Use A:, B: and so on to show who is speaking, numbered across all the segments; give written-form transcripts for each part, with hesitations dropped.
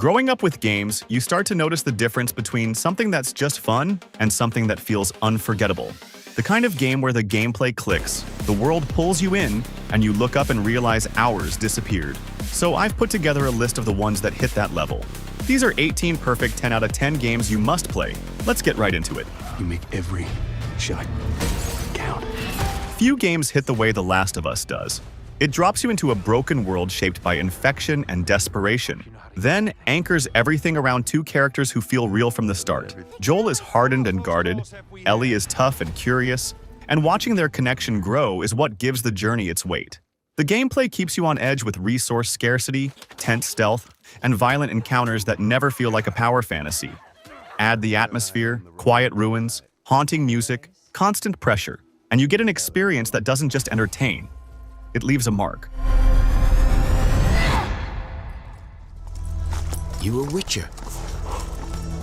A: Growing up with games, you start to notice the difference between something that's just fun and something that feels unforgettable. The kind of game where the gameplay clicks, the world pulls you in, and you look up and realize hours disappeared. So I've put together a list of the ones that hit that level. These are 18 perfect 10 out of 10 games you must play. Let's get right into it.
B: You make every shot count.
A: Few games hit the way The Last of Us does. It drops you into a broken world shaped by infection and desperation, then anchors everything around two characters who feel real from the start. Joel is hardened and guarded, Ellie is tough and curious, and watching their connection grow is what gives the journey its weight. The gameplay keeps you on edge with resource scarcity, tense stealth, and violent encounters that never feel like a power fantasy. Add the atmosphere, quiet ruins, haunting music, constant pressure, and you get an experience that doesn't just entertain. It leaves a mark.
B: You a Witcher.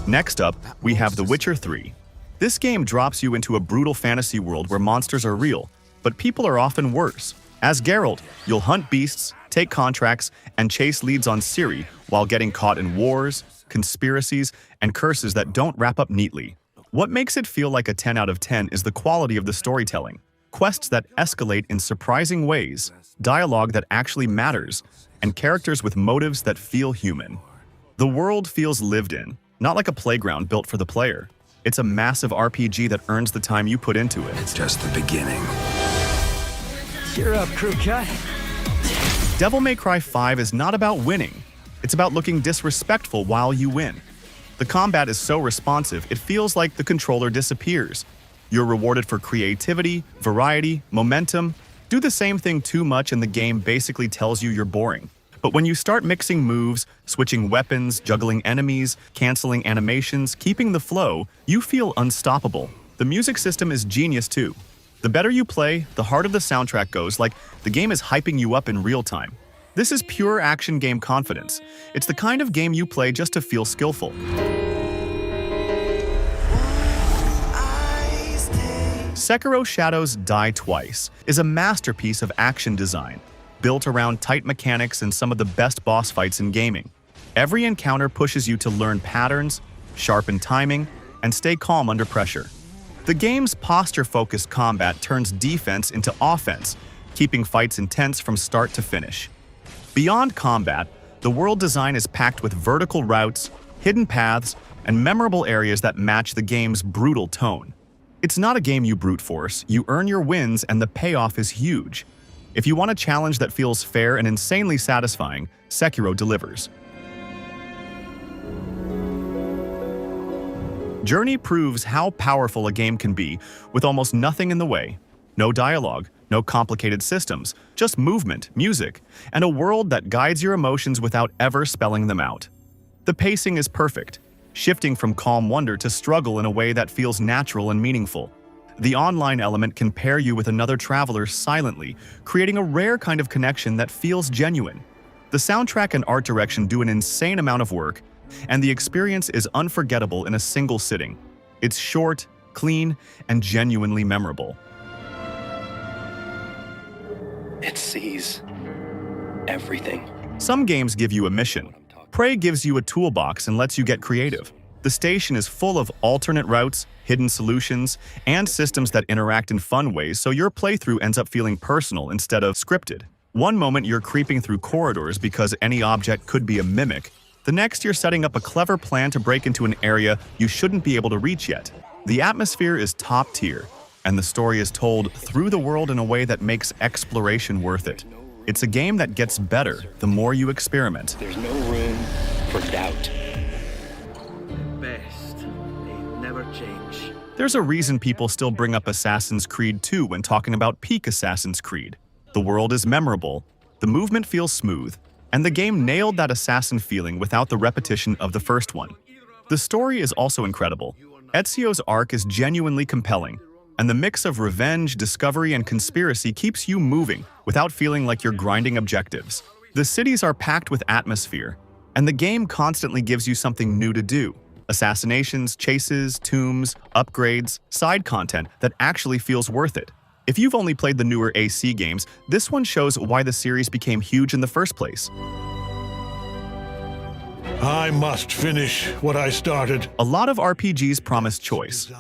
A: Next up, we have The Witcher 3. This game drops you into a brutal fantasy world where monsters are real, but people are often worse. As Geralt, you'll hunt beasts, take contracts, and chase leads on Ciri while getting caught in wars, conspiracies, and curses that don't wrap up neatly. What makes it feel like a 10 out of 10 is the quality of the storytelling. Quests that escalate in surprising ways, dialogue that actually matters, and characters with motives that feel human. The world feels lived in, not like a playground built for the player. It's a massive RPG that earns the time you put into it.
B: It's just the beginning.
C: Cheer up, crew cut.
A: Devil May Cry 5 is not about winning. It's about looking disrespectful while you win. The combat is so responsive, it feels like the controller disappears. You're rewarded for creativity, variety, momentum. Do the same thing too much and the game basically tells you you're boring. But when you start mixing moves, switching weapons, juggling enemies, canceling animations, keeping the flow, you feel unstoppable. The music system is genius too. The better you play, the harder the soundtrack goes, like the game is hyping you up in real time. This is pure action game confidence. It's the kind of game you play just to feel skillful. Sekiro: Shadows Die Twice is a masterpiece of action design, built around tight mechanics and some of the best boss fights in gaming. Every encounter pushes you to learn patterns, sharpen timing, and stay calm under pressure. The game's posture-focused combat turns defense into offense, keeping fights intense from start to finish. Beyond combat, the world design is packed with vertical routes, hidden paths, and memorable areas that match the game's brutal tone. It's not a game you brute force, you earn your wins and the payoff is huge. If you want a challenge that feels fair and insanely satisfying, Sekiro delivers. Journey proves how powerful a game can be with almost nothing in the way. No dialogue, no complicated systems, just movement, music, and a world that guides your emotions without ever spelling them out. The pacing is perfect, shifting from calm wonder to struggle in a way that feels natural and meaningful. The online element can pair you with another traveler silently, creating a rare kind of connection that feels genuine. The soundtrack and art direction do an insane amount of work, and the experience is unforgettable in a single sitting. It's short, clean, and genuinely memorable.
B: It sees everything.
A: Some games give you a mission. Prey gives you a toolbox and lets you get creative. The station is full of alternate routes, hidden solutions, and systems that interact in fun ways, so your playthrough ends up feeling personal instead of scripted. One moment you're creeping through corridors because any object could be a mimic. The next you're setting up a clever plan to break into an area you shouldn't be able to reach yet. The atmosphere is top tier, and the story is told through the world in a way that makes exploration worth it. It's a game that gets better the more you experiment.
B: There's no room for doubt.
C: Best. They never change.
A: There's a reason people still bring up Assassin's Creed 2 when talking about peak Assassin's Creed. The world is memorable, the movement feels smooth, and the game nailed that assassin feeling without the repetition of the first one. The story is also incredible. Ezio's arc is genuinely compelling, and the mix of revenge, discovery, and conspiracy keeps you moving without feeling like you're grinding objectives. The cities are packed with atmosphere, and the game constantly gives you something new to do. Assassinations, chases, tombs, upgrades, side content that actually feels worth it. If you've only played the newer AC games, this one shows why the series became huge in the first place.
D: I must finish what I started.
A: A lot of RPGs promise choice.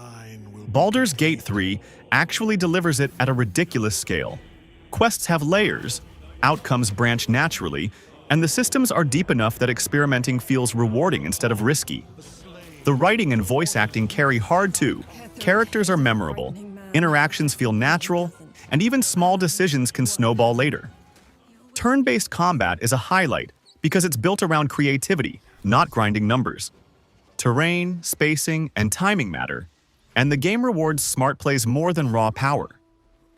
A: Baldur's Gate 3 actually delivers it at a ridiculous scale. Quests have layers, outcomes branch naturally, and the systems are deep enough that experimenting feels rewarding instead of risky. The writing and voice acting carry hard too. Characters are memorable, interactions feel natural, and even small decisions can snowball later. Turn-based combat is a highlight because it's built around creativity, not grinding numbers. Terrain, spacing, and timing matter, and the game rewards smart plays more than raw power.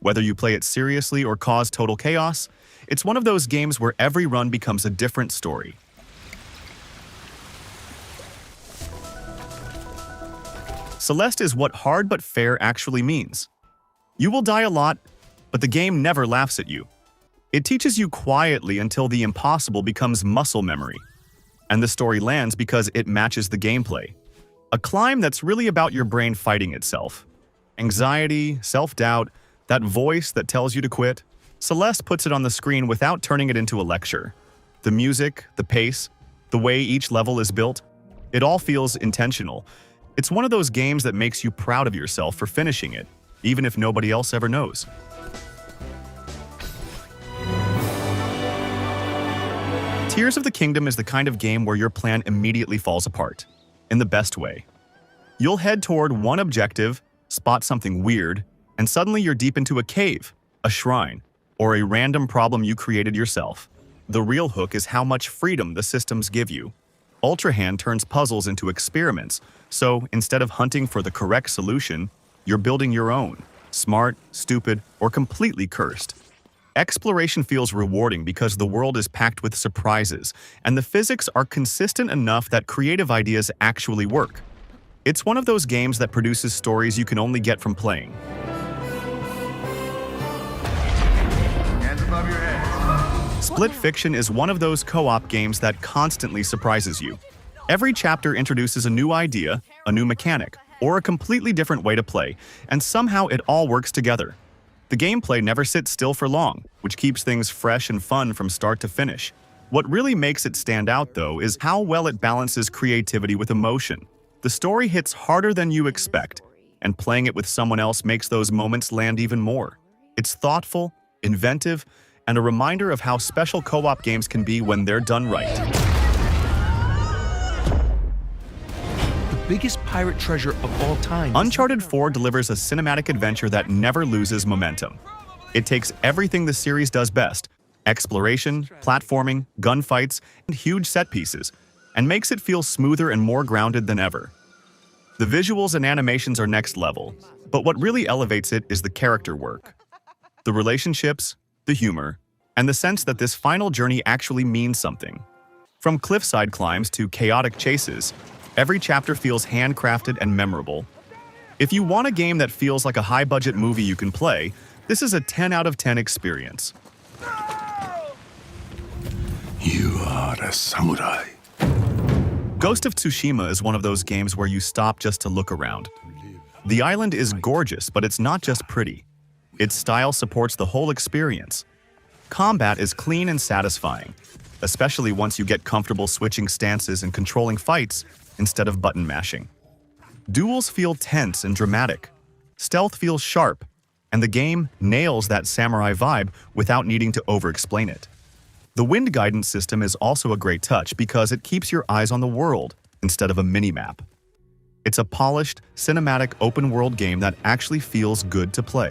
A: Whether you play it seriously or cause total chaos, it's one of those games where every run becomes a different story. Celeste is what hard but fair actually means. You will die a lot, but the game never laughs at you. It teaches you quietly until the impossible becomes muscle memory. And the story lands because it matches the gameplay. A climb that's really about your brain fighting itself. Anxiety, self-doubt, that voice that tells you to quit. Celeste puts it on the screen without turning it into a lecture. The music, the pace, the way each level is built, it all feels intentional. It's one of those games that makes you proud of yourself for finishing it, even if nobody else ever knows. Tears of the Kingdom is the kind of game where your plan immediately falls apart, in the best way. You'll head toward one objective, spot something weird, and suddenly you're deep into a cave, a shrine, or a random problem you created yourself. The real hook is how much freedom the systems give you. Ultra Hand turns puzzles into experiments, so instead of hunting for the correct solution, you're building your own, smart, stupid, or completely cursed. Exploration feels rewarding because the world is packed with surprises, and the physics are consistent enough that creative ideas actually work. It's one of those games that produces stories you can only get from playing.
E: Hands above your heads.
A: Split Fiction is one of those co-op games that constantly surprises you. Every chapter introduces a new idea, a new mechanic, or a completely different way to play, and somehow it all works together. The gameplay never sits still for long, which keeps things fresh and fun from start to finish. What really makes it stand out, though, is how well it balances creativity with emotion. The story hits harder than you expect, and playing it with someone else makes those moments land even more. It's thoughtful, inventive, and a reminder of how special co-op games can be when they're done right.
F: Biggest pirate treasure of all time.
A: Uncharted 4 delivers a cinematic adventure that never loses momentum. It takes everything the series does best, exploration, platforming, gunfights, and huge set pieces, and makes it feel smoother and more grounded than ever. The visuals and animations are next level, but what really elevates it is the character work. The relationships, the humor, and the sense that this final journey actually means something. From cliffside climbs to chaotic chases, every chapter feels handcrafted and memorable. If you want a game that feels like a high-budget movie you can play, this is a 10 out of 10 experience.
D: You are a samurai.
A: Ghost of Tsushima is one of those games where you stop just to look around. The island is gorgeous, but it's not just pretty. Its style supports the whole experience. Combat is clean and satisfying, especially once you get comfortable switching stances and controlling fights instead of button mashing. Duels feel tense and dramatic. Stealth feels sharp, and the game nails that samurai vibe without needing to over-explain it. The wind guidance system is also a great touch because it keeps your eyes on the world instead of a mini-map. It's a polished, cinematic open-world game that actually feels good to play.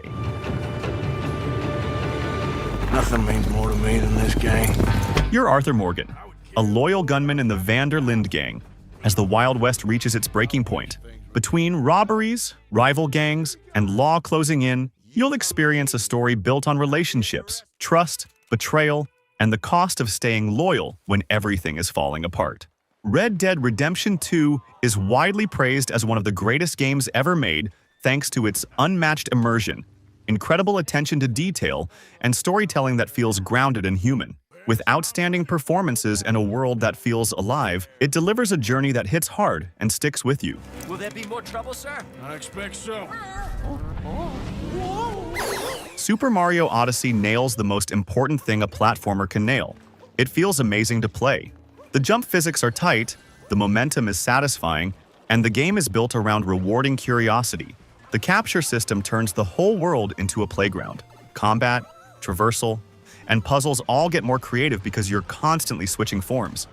C: Nothing means more to me than this game.
A: You're Arthur Morgan, a loyal gunman in the Van der Linde gang, as the Wild West reaches its breaking point. Between robberies, rival gangs, and law closing in, you'll experience a story built on relationships, trust, betrayal, and the cost of staying loyal when everything is falling apart. Red Dead Redemption 2 is widely praised as one of the greatest games ever made thanks to its unmatched immersion, incredible attention to detail, and storytelling that feels grounded and human. With outstanding performances and a world that feels alive, it delivers a journey that hits hard and sticks with you.
C: Will there be more trouble, sir?
D: I expect so.
A: Super Mario Odyssey nails the most important thing a platformer can nail. It feels amazing to play. The jump physics are tight, the momentum is satisfying, and the game is built around rewarding curiosity. The capture system turns the whole world into a playground. Combat, traversal, and puzzles all get more creative because you're constantly switching forms.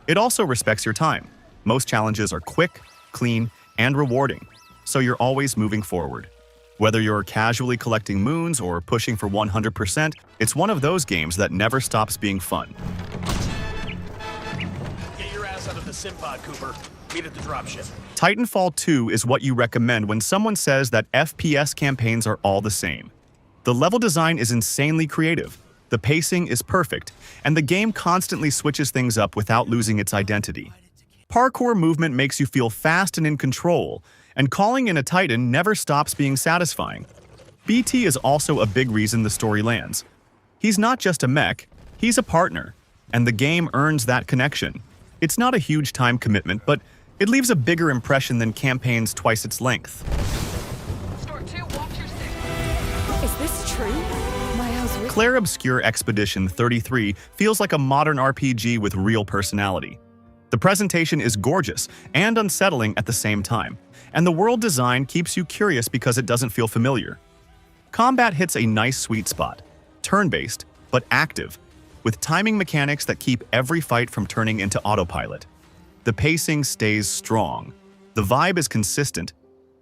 A: It also respects your time. Most challenges are quick, clean, and rewarding, so you're always moving forward. Whether you're casually collecting moons or pushing for 100%, it's one of those games that never stops being fun.
C: Get your ass out of the Simpod, Cooper. Meet at the dropship.
A: Titanfall 2 is what you recommend when someone says that FPS campaigns are all the same. The level design is insanely creative, the pacing is perfect, and the game constantly switches things up without losing its identity. Parkour movement makes you feel fast and in control, and calling in a Titan never stops being satisfying. BT is also a big reason the story lands. He's not just a mech, he's a partner, and the game earns that connection. It's not a huge time commitment, but it leaves a bigger impression than campaigns twice its length.
G: Store 2, watch your six. Is this true? My house with
A: Claire Obscure Expedition 33 feels like a modern RPG with real personality. The presentation is gorgeous and unsettling at the same time, and the world design keeps you curious because it doesn't feel familiar. Combat hits a nice sweet spot, turn-based, but active, with timing mechanics that keep every fight from turning into autopilot. The pacing stays strong, the vibe is consistent,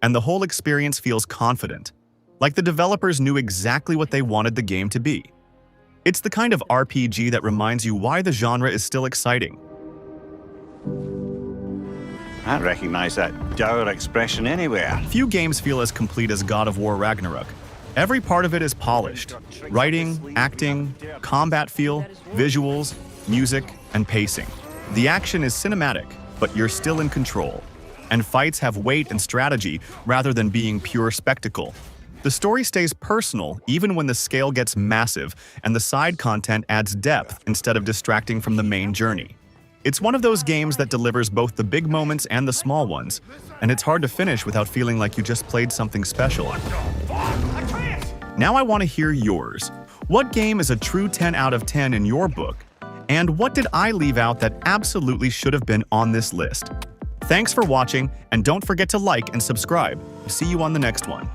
A: and the whole experience feels confident, like the developers knew exactly what they wanted the game to be. It's the kind of RPG that reminds you why the genre is still exciting.
H: I recognize that dour expression anywhere.
A: Few games feel as complete as God of War Ragnarok. Every part of it is polished. Writing, acting, combat feel, visuals, music, and pacing. The action is cinematic, but you're still in control. And fights have weight and strategy rather than being pure spectacle. The story stays personal even when the scale gets massive and the side content adds depth instead of distracting from the main journey. It's one of those games that delivers both the big moments and the small ones, and it's hard to finish without feeling like you just played something special. Now I want to hear yours. What game is a true 10 out of 10 in your book? And what did I leave out that absolutely should have been on this list? Thanks for watching, and don't forget to like and subscribe. See you on the next one.